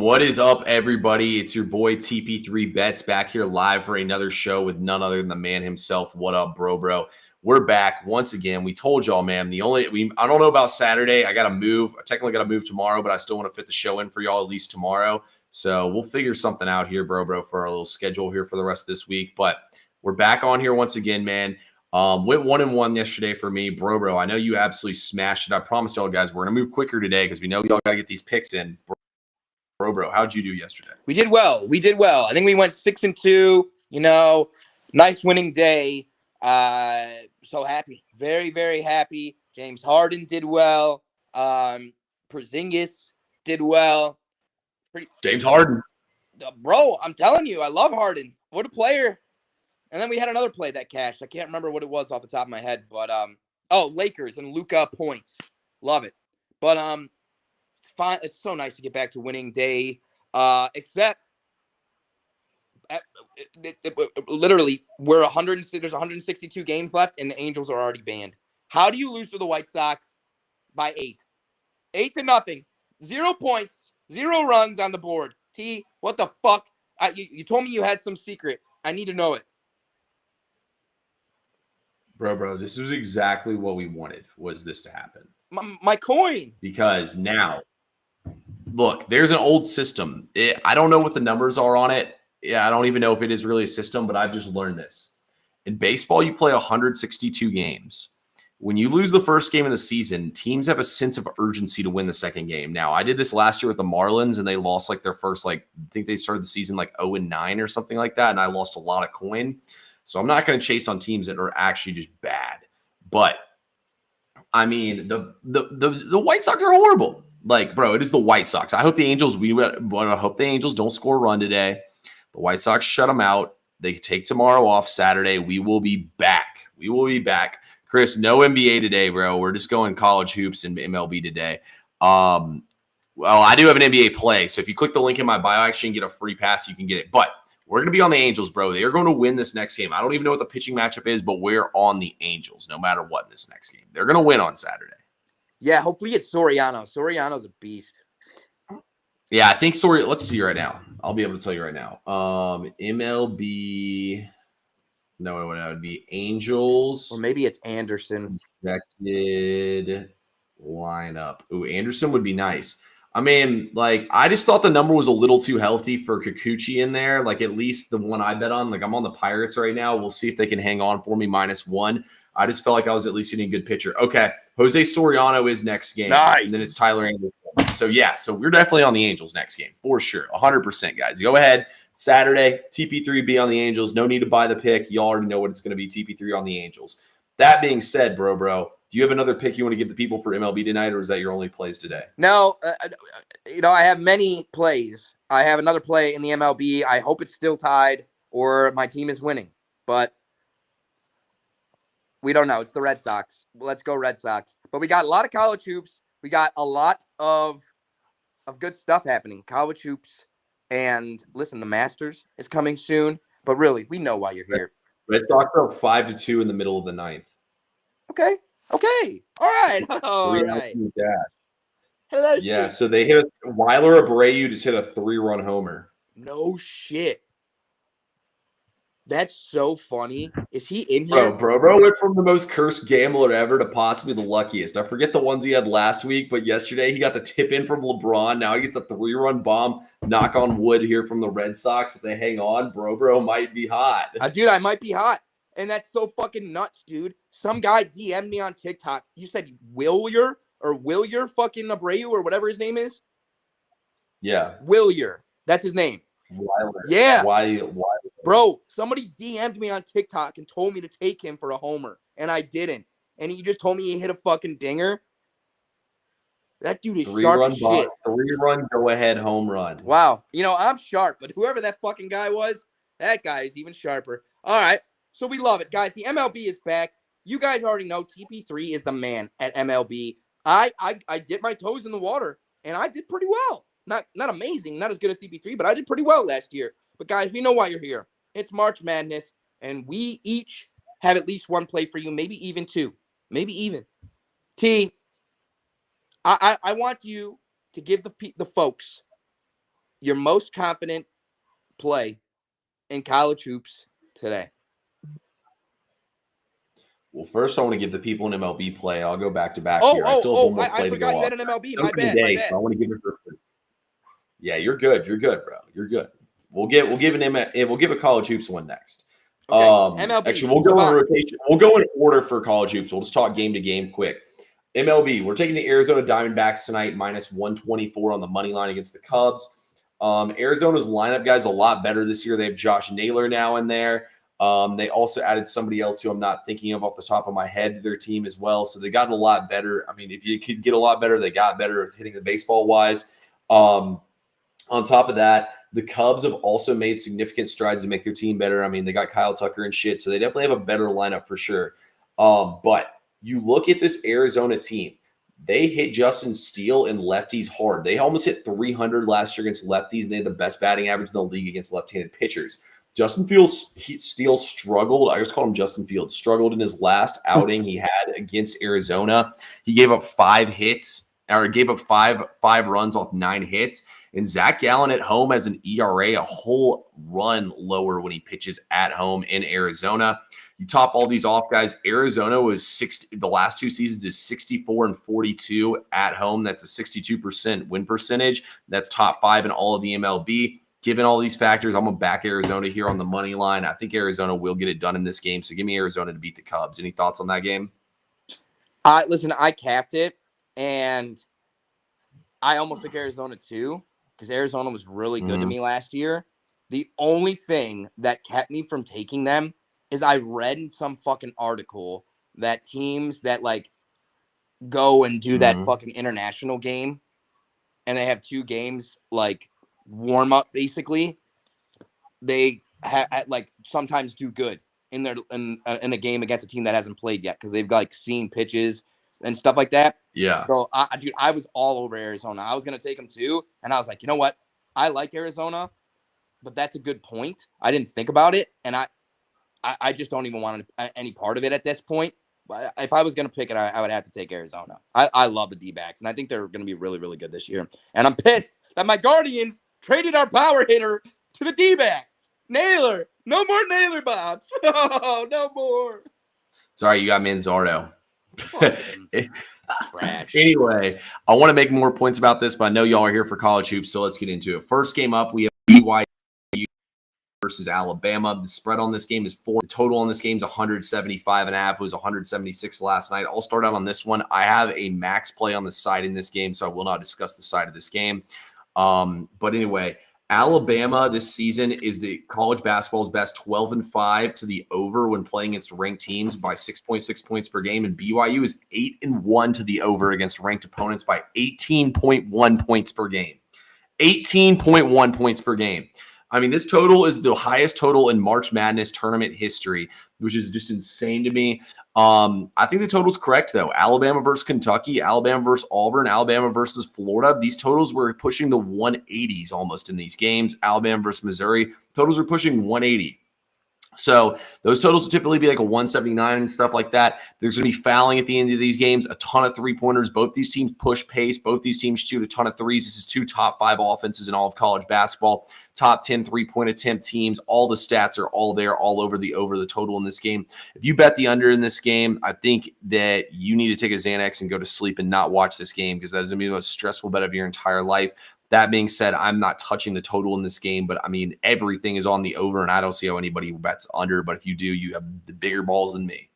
What is up, everybody? It's your boy TP3 Bets back here live for another show with none other than the man himself. What up, bro? We're back once again. We told y'all, man. I don't know about Saturday. I got to move. I technically got to move tomorrow, but I still want to fit the show in for y'all at least tomorrow. So we'll figure something out here, bro, for our little schedule here for the rest of this week. But we're back on here once again, man. Went 1-1 yesterday for me, bro. I know you absolutely smashed it. I promised y'all guys we're gonna move quicker today because we know y'all gotta get these picks in. Bro, how'd you do yesterday? We did well. I think we went 6-2. Nice winning day. So happy, very, very happy. James Harden did well. Porzingis did well. James Harden, bro. I'm telling you, I love Harden. What a player. And then we had another play that cashed. I can't remember what it was off the top of my head, but Lakers and Luka points. Love it. But it's fine. It's so nice to get back to winning day. Except literally there's 162 games left and the Angels are already banned. How do you lose to the White Sox by 8? 8-0. 0 points, 0 runs on the board. T, what the fuck? You told me you had some secret. I need to know it. Bro, this was exactly what we wanted, was this to happen. My coin. Because now, look, there's an old system. I don't know what the numbers are on it. Yeah, I don't even know if it is really a system, but I've just learned this. In baseball, you play 162 games. When you lose the first game of the season, teams have a sense of urgency to win the second game. Now, I did this last year with the Marlins, and they lost their first, I think they started the season 0-9 or something like that, and I lost a lot of coin. So I'm not going to chase on teams that are actually just bad. But, I mean, the White Sox are horrible. Bro, it is the White Sox. I hope the Angels, don't score a run today. The White Sox shut them out. They take tomorrow off, Saturday. We will be back. Chris, no NBA today, bro. We're just going college hoops and MLB today. Well, I do have an NBA play. So if you click the link in my bio, actually, and get a free pass, you can get it. But we're going to be on the Angels, bro. They are going to win this next game. I don't even know what the pitching matchup is, but we're on the Angels no matter what in this next game. They're going to win on Saturday. Yeah, hopefully it's Soriano. Soriano's a beast. Yeah, I think let's see right now. I'll be able to tell you right now. MLB. No, it would be Angels. Or maybe it's Anderson. Projected lineup. Ooh, Anderson would be nice. I mean, I just thought the number was a little too healthy for Kikuchi in there. At least the one I bet on. I'm on the Pirates right now. We'll see if they can hang on for me -1. I just felt like I was at least getting a good pitcher. Okay, Jose Soriano is next game. Nice. And then it's Tyler Anderson. So we're definitely on the Angels next game for sure. 100%, guys. Go ahead. Saturday, TP3B on the Angels. No need to buy the pick. You already know what it's going to be. TP3 on the Angels. That being said, bro, do you have another pick you want to give the people for MLB tonight, or is that your only plays today? No, I have many plays. I have another play in the MLB. I hope it's still tied or my team is winning, but we don't know. It's the Red Sox. Let's go Red Sox. But we got a lot of college hoops. We got a lot of good stuff happening. College hoops. And listen, the Masters is coming soon. But really, we know why you're here. Red Sox are up 5-2 in the middle of the ninth. Okay. All right. Hello. Yeah, so they hit Weiler Abreu just hit a 3-run homer. No shit. That's so funny. Is he in here? Bro went from the most cursed gambler ever to possibly the luckiest. I forget the ones he had last week, but yesterday he got the tip in from LeBron. Now he gets a 3-run bomb. Knock on wood here from the Red Sox. If they hang on, bro might be hot. Dude, I might be hot. And that's so fucking nuts, dude. Some guy DM'd me on TikTok. You said Wilyer fucking Abreu or whatever his name is? Yeah. Wilyer. That's his name. Weiler. Yeah. Why? Bro, somebody DM'd me on TikTok and told me to take him for a homer, and I didn't. And he just told me he hit a fucking dinger. That dude is sharp as shit. 3-run go-ahead home run. Wow. I'm sharp, but whoever that fucking guy was, that guy is even sharper. All right. So we love it, guys. The MLB is back. You guys already know TP3 is the man at MLB. I dipped my toes in the water, and I did pretty well. Not amazing, not as good as TP3, but I did pretty well last year. But, guys, we know why you're here. It's March Madness, and we each have at least one play for you, maybe even two. Maybe even. T, I want you to give the folks your most confident play in college hoops today? Well, first, I want to give the people in MLB play. I'll go back to back here. I still have one more I play to forgot go you off. had an MLB. My Opening bad. day, so I want to give it for. Yeah, you're good. You're good, bro. You're good. We'll give a college hoops one next. Okay, MLB. Actually, we'll go in rotation. We'll go in order for college hoops. We'll just talk game to game quick. MLB, we're taking the Arizona Diamondbacks tonight, minus 124 on the money line against the Cubs. Arizona's lineup, guys, a lot better this year. They have Josh Naylor now in there. They also added somebody else who I'm not thinking of off the top of my head to their team as well. So they got a lot better. I mean, if you could get a lot better, they got better at hitting the baseball wise. On top of that, the Cubs have also made significant strides to make their team better. I mean, they got Kyle Tucker and shit, so they definitely have a better lineup for sure. But you look at this Arizona team, they hit Justin Steele and lefties hard. They almost hit 300 last year against lefties, and they had the best batting average in the league against left-handed pitchers. Justin Steele struggled. I just call him Justin Fields. Struggled in his last outing he had against Arizona. He gave up 5 hits, or gave up five runs off 9 hits. And Zach Gallen at home has an ERA a whole run lower when he pitches at home in Arizona. You top all these off, guys. Arizona was the last 2 seasons is 64-42 at home. That's a 62% win percentage. That's top 5 in all of the MLB. Given all these factors, I'm going to back Arizona here on the money line. I think Arizona will get it done in this game. So give me Arizona to beat the Cubs. Any thoughts on that game? Listen, I capped it, and I almost took Arizona too because Arizona was really good to me last year. The only thing that kept me from taking them is I read in some fucking article that teams that like go and do that fucking international game and they have 2 games like warm up basically, they like sometimes do good in their in a game against a team that hasn't played yet because they've like seen pitches and stuff like that. Yeah. So dude, I was all over Arizona. I was gonna take them too, and I was like, you know what? I like Arizona, but that's a good point. I didn't think about it, and I just don't even want any part of it at this point. But if I was going to pick it, I would have to take Arizona. I love the D-backs, and I think they're going to be really, really good this year. And I'm pissed that my Guardians traded our power hitter to the D-backs. Naylor. No more Naylor Bobs. Oh, no more. Sorry, you got Manzardo. Trash. Anyway, I want to make more points about this, but I know y'all are here for college hoops, so let's get into it. First game up, we have BYU versus Alabama. The spread on this game is 4. The total on this game is 175.5. It was 176 last night. I'll start out on this one. I have a max play on the side in this game, so I will not discuss the side of this game. But anyway, Alabama this season is the college basketball's best 12-5 to the over when playing against ranked teams by 6.6 points per game, and BYU is 8-1 to the over against ranked opponents by 18.1 points per game. 18.1 points per game. I mean, this total is the highest total in March Madness tournament history, which is just insane to me. I think the total's correct, though. Alabama versus Kentucky, Alabama versus Auburn, Alabama versus Florida. These totals were pushing the 180s almost in these games. Alabama versus Missouri, totals are pushing 180. So those totals will typically be like a 179 and stuff like that. There's going to be fouling at the end of these games, a ton of 3-pointers. Both these teams push pace. Both these teams shoot a ton of threes. This is 2 top 5 offenses in all of college basketball. Top 10 3-point attempt teams. All the stats are all there, all over the total in this game. If you bet the under in this game, I think that you need to take a Xanax and go to sleep and not watch this game because that is going to be the most stressful bet of your entire life. That being said, I'm not touching the total in this game, but I mean, everything is on the over, and I don't see how anybody bets under. But if you do, you have the bigger balls than me.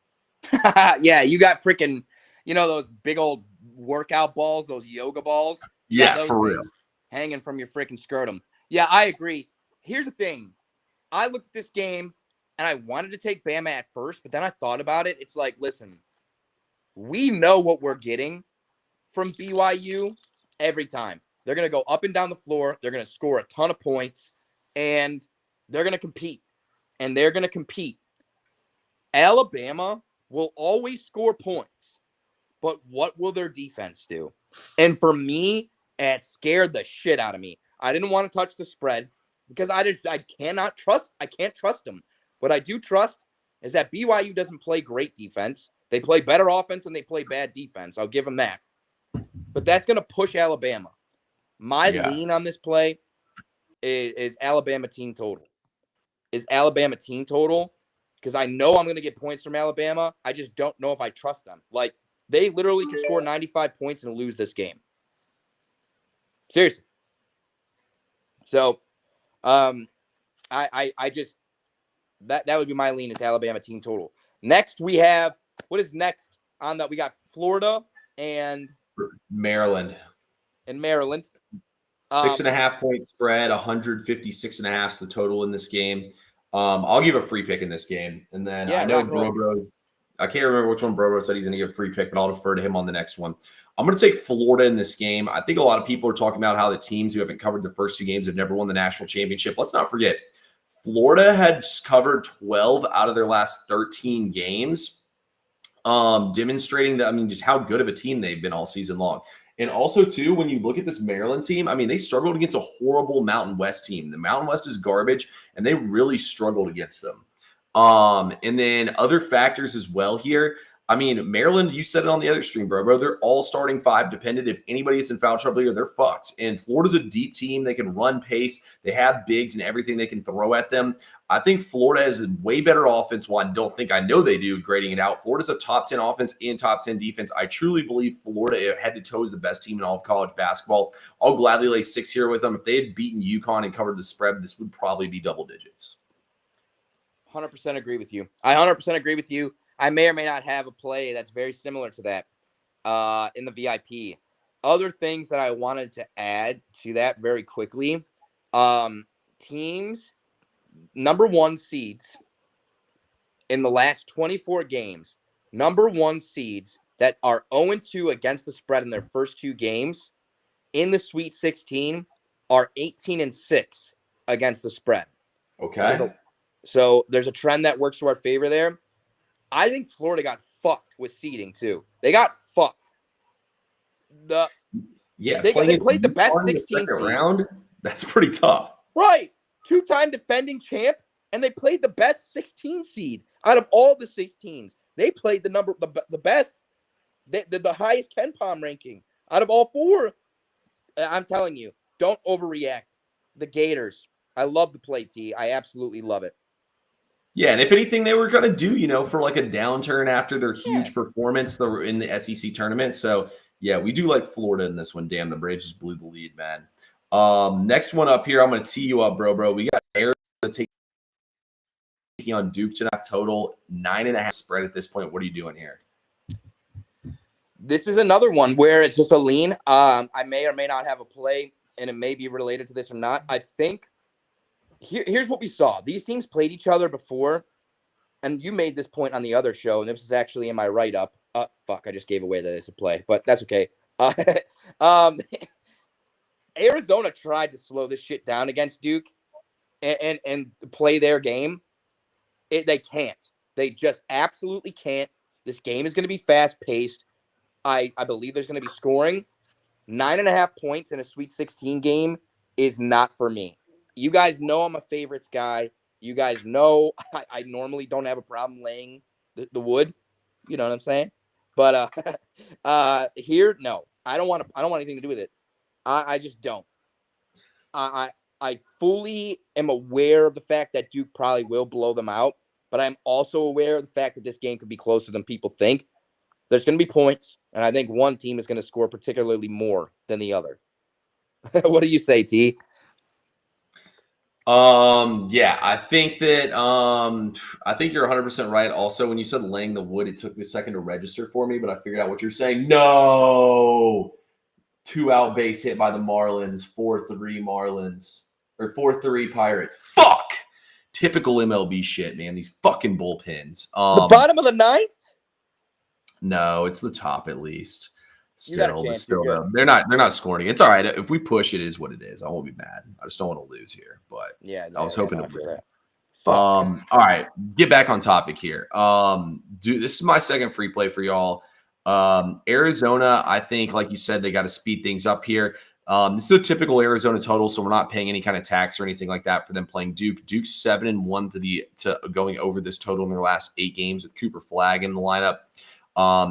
Yeah, you got freaking, those big old workout balls, those yoga balls. Yeah, for real. Hanging from your freaking scrotum. Yeah, I agree. Here's the thing. I looked at this game, and I wanted to take Bama at first, but then I thought about it. It's like, listen, we know what we're getting from BYU every time. They're going to go up and down the floor. They're going to score a ton of points, and they're going to compete. And they're going to compete. Alabama will always score points, but what will their defense do? And for me, it scared the shit out of me. I didn't want to touch the spread because I can't trust them. What I do trust is that BYU doesn't play great defense. They play better offense than they play bad defense. I'll give them that. But that's going to push Alabama. My lean on this play is Alabama team total. Is Alabama team total? Because I know I'm going to get points from Alabama. I just don't know if I trust them. Like, they literally can score 95 points and lose this game. Seriously. So, I just that would be my lean is Alabama team total. Next, we have what is next on that? We got Florida and Maryland. Maryland. 6.5 point spread, 156.5 is the total in this game. I'll give a free pick in this game. And then I know Bro, I can't remember which one Bro said he's going to give a free pick, but I'll defer to him on the next one. I'm going to take Florida in this game. I think a lot of people are talking about how the teams who haven't covered the first two games have never won the national championship. Let's not forget, Florida had covered 12 out of their last 13 games, demonstrating that, just how good of a team they've been all season long. And also, too, when you look at this Maryland team, they struggled against a horrible Mountain West team. The Mountain West is garbage, and they really struggled against them. And then other factors as well here. Maryland, you said it on the other stream, bro. They're all starting five dependent. If anybody is in foul trouble here, they're fucked. And Florida's a deep team. They can run pace. They have bigs and everything they can throw at them. I think Florida has a way better offense. Well, I know they do, grading it out. Florida's a top 10 offense and top 10 defense. I truly believe Florida head to toe is the best team in all of college basketball. I'll gladly lay 6 here with them. If they had beaten UConn and covered the spread, this would probably be double digits. 100% agree with you. I 100% agree with you. I may or may not have a play that's very similar to that in the VIP. Other things that I wanted to add to that very quickly. Teams, number one seeds in the last 24 games, number one seeds that are 0-2 against the spread in their first two games in the Sweet 16 are 18-6 against the spread. Okay. So there's a trend that works to our favor there. I think Florida got fucked with seeding too. They got fucked. They played the best 16 seed round. That's pretty tough, right? 2-time defending champ, and they played the best 16 seed out of all the 16s. They played the best, the highest KenPom ranking out of all four. I'm telling you, don't overreact. The Gators. I love the play, T. I absolutely love it. Yeah, and if anything, they were going to do, for like a downturn after their huge performance in the SEC tournament. So, yeah, we do like Florida in this one. Damn, the Braves just blew the lead, man. Next one up here, I'm going to tee you up, bro. We got Arizona taking on Duke tonight, total 9.5 spread at this point. What are you doing here? This is another one where it's just a lean. I may or may not have a play, and it may be related to this or not. I think here's what we saw. These teams played each other before, and you made this point on the other show, and this is actually in my write-up. I just gave away that it's a play, but that's okay. Arizona tried to slow this shit down against Duke and play their game. They can't. They just absolutely can't. This game is going to be fast-paced. I believe there's going to be scoring. 9.5 points in a Sweet 16 game is not for me. You guys know I'm a favorites guy. You guys know I normally don't have a problem laying the wood. You know what I'm saying? But here, no. I don't want anything to do with it. I just don't. I fully am aware of the fact that Duke probably will blow them out, but I'm also aware of the fact that this game could be closer than people think. There's going to be points, and I think one team is going to score particularly more than the other. What do you say, T? Yeah, I think that I think you're 100% right. Also, when you said laying the wood, it took me a second to register for me, but I figured out what you're saying. No, 2-out base hit by the Marlins, 4-3 Marlins, or 4-3 Pirates. Fuck, typical MLB shit, man. These fucking bullpens. The bottom of the ninth? No, it's the top at least. Still, they're not scoring. It's all right. If we push, it is what it is. I won't be mad. I just don't want to lose here. But yeah, I was hoping to win. All right, get back on topic here. This is my second free play for y'all. Arizona, I think, like you said, they got to speed things up here. This is a typical Arizona total, so we're not paying any kind of tax or anything like that for them playing Duke. Duke's 7-1 to going over this total in their last 8 games with Cooper Flagg in the lineup.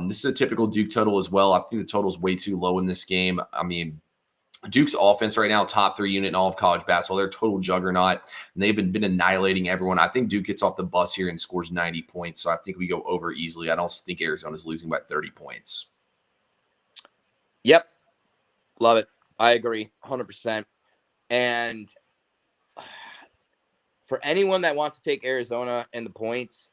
This is a typical Duke total as well. I think the total is way too low in this game. Duke's offense right now, top 3 unit in all of college basketball. They're a total juggernaut, and they've been annihilating everyone. I think Duke gets off the bus here and scores 90 points, so I think we go over easily. I don't think Arizona's losing by 30 points. Yep. Love it. I agree 100%. And for anyone that wants to take Arizona and the points,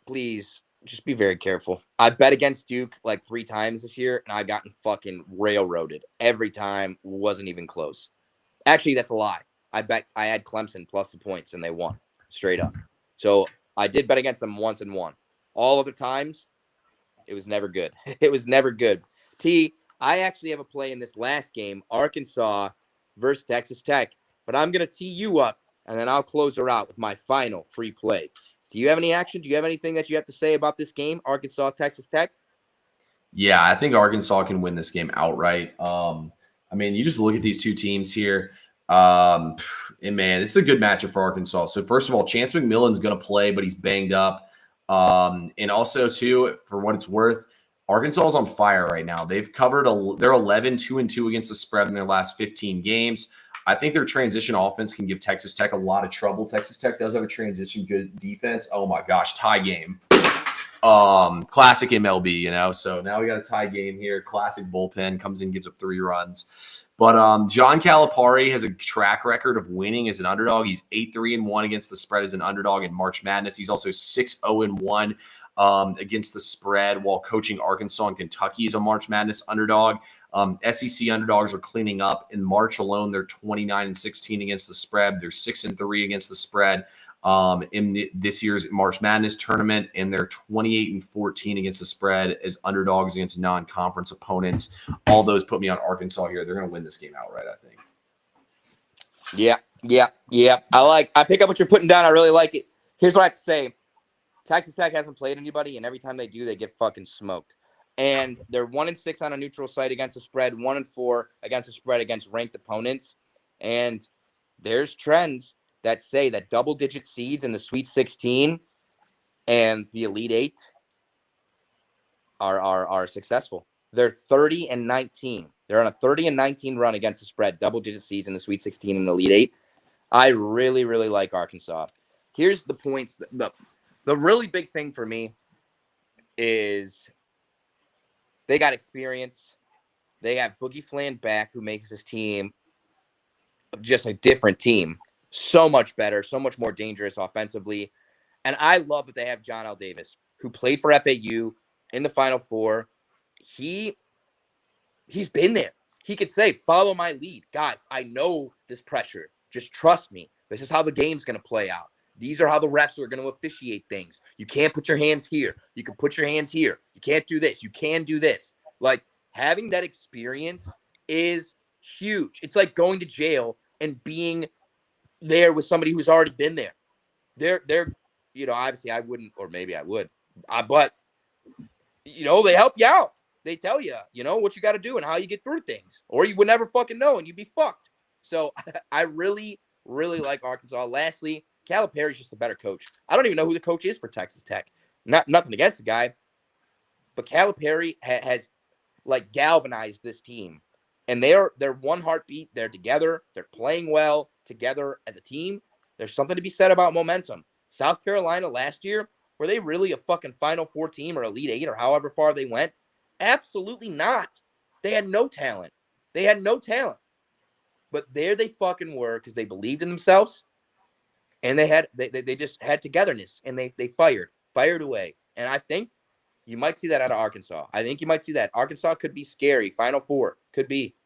please just be very careful. I bet against Duke like 3 times this year, and I've gotten fucking railroaded every time. Wasn't even close. Actually, that's a lie. I had Clemson plus the points, and they won straight up. So I did bet against them once and won. All other times, it was never good. It was never good. I actually have a play in this last game, Arkansas versus Texas Tech, but I'm going to tee you up, and then I'll close her out with my final free play. Do you have any action? Do you have anything that you have to say about this game, Arkansas, Texas Tech? Yeah, I think Arkansas can win this game outright. I mean, you just look at these two teams here. And man, this is a good matchup for Arkansas. So first of all, Chance McMillan's going to play, but he's banged up. And also, too, for what it's worth, Arkansas is on fire right now. They've covered they're 11-2-2 against the spread in their last 15 games. I think their transition offense can give Texas Tech a lot of trouble. Texas Tech does have a transition good defense. Oh my gosh, tie game. Classic MLB, you know. So now we got a tie game here. Classic bullpen comes in, gives up 3 runs. But John Calipari has a track record of winning as an underdog. He's 8-3-1 against the spread as an underdog in March Madness. He's also 6-0-1 against the spread while coaching Arkansas and Kentucky as a March Madness underdog. SEC underdogs are cleaning up. In March alone, they're 29-16 against the spread. They're 6-3 against the spread in this year's March Madness tournament, and they're 28-14 against the spread as underdogs against non-conference opponents. All those put me on Arkansas here. They're going to win this game outright, I think. Yeah. I pick up what you're putting down. I really like it. Here's what I have to say. Texas Tech hasn't played anybody, and every time they do, they get fucking smoked. And they're 1-6 on a neutral site against the spread, 1-4 against the spread against ranked opponents. And there's trends that say that double-digit seeds in the Sweet 16 and the Elite 8 are successful. They're 30-19. They're on a 30-19 run against the spread, double-digit seeds in the Sweet 16 and the Elite 8. I really, really like Arkansas. Here's the points. The really big thing for me is they got experience. They have Boogie Flan back, who makes this team just a different team. So much better, so much more dangerous offensively. And I love that they have John L. Davis, who played for FAU in the Final Four. He's been there. He could say, follow my lead. Guys, I know this pressure. Just trust me. This is how the game's going to play out. These are how the refs are going to officiate things. You can't put your hands here. You can put your hands here. You can't do this. You can do this. Like, having that experience is huge. It's like going to jail and being there with somebody who's already been there. They're obviously I wouldn't, or maybe I would, but they help you out. They tell you, what you got to do and how you get through things, or you would never fucking know and you'd be fucked. So I really, really like Arkansas. Lastly, Calipari's just a better coach. I don't even know who the coach is for Texas Tech. Nothing against the guy, but Calipari has like galvanized this team, and they're one heartbeat. They're together. They're playing well together as a team. There's something to be said about momentum. South Carolina last year, were they really a fucking Final Four team or Elite 8 or however far they went? Absolutely not. They had no talent. But there they fucking were because they believed in themselves, and they just had togetherness, and they fired away. And I think you might see that out of Arkansas. I think you might see that. Arkansas could be scary. Final Four could be.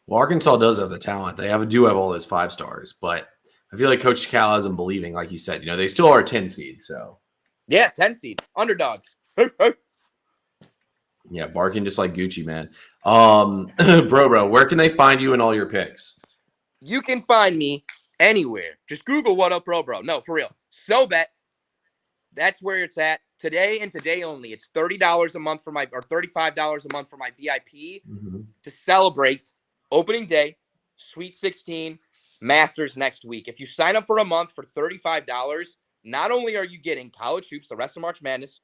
Well, Arkansas does have the talent. They do have all those 5 stars, but I feel like Coach Cal has them believing, like you said. They still are a 10 seed. So yeah, 10 seed underdogs. Yeah, barking just like Gucci, man. Bro, where can they find you and all your picks? You can find me anywhere. Just Google What Up Bro. No, for real. SoBet. That's where it's at. Today and today only. It's $30 a month or $35 a month for my VIP to celebrate opening day, Sweet 16, Masters next week. If you sign up for a month for $35, not only are you getting college hoops the rest of March Madness,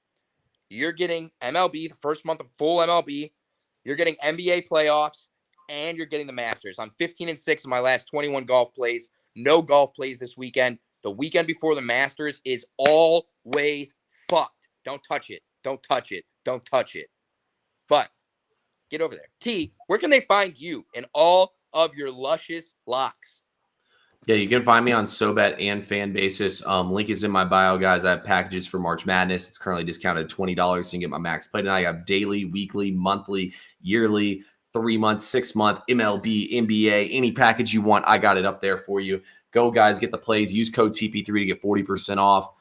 you're getting MLB, the first month of full MLB. You're getting NBA playoffs, and you're getting the Masters. I'm 15-6 in my last 21 golf plays. No golf plays this weekend. The weekend before the Masters is always fucked. Don't touch it. Don't touch it. Don't touch it. But get over there. T, where can they find you in all of your luscious locks? Yeah, you can find me on SoBet and Fan Basis. Link is in my bio, guys. I have packages for March Madness. It's currently discounted $20, so you can get my max play tonight. I have daily, weekly, monthly, yearly, 3 months, 6 month, MLB, NBA, any package you want. I got it up there for you. Go, guys, get the plays. Use code TP3 to get 40% off.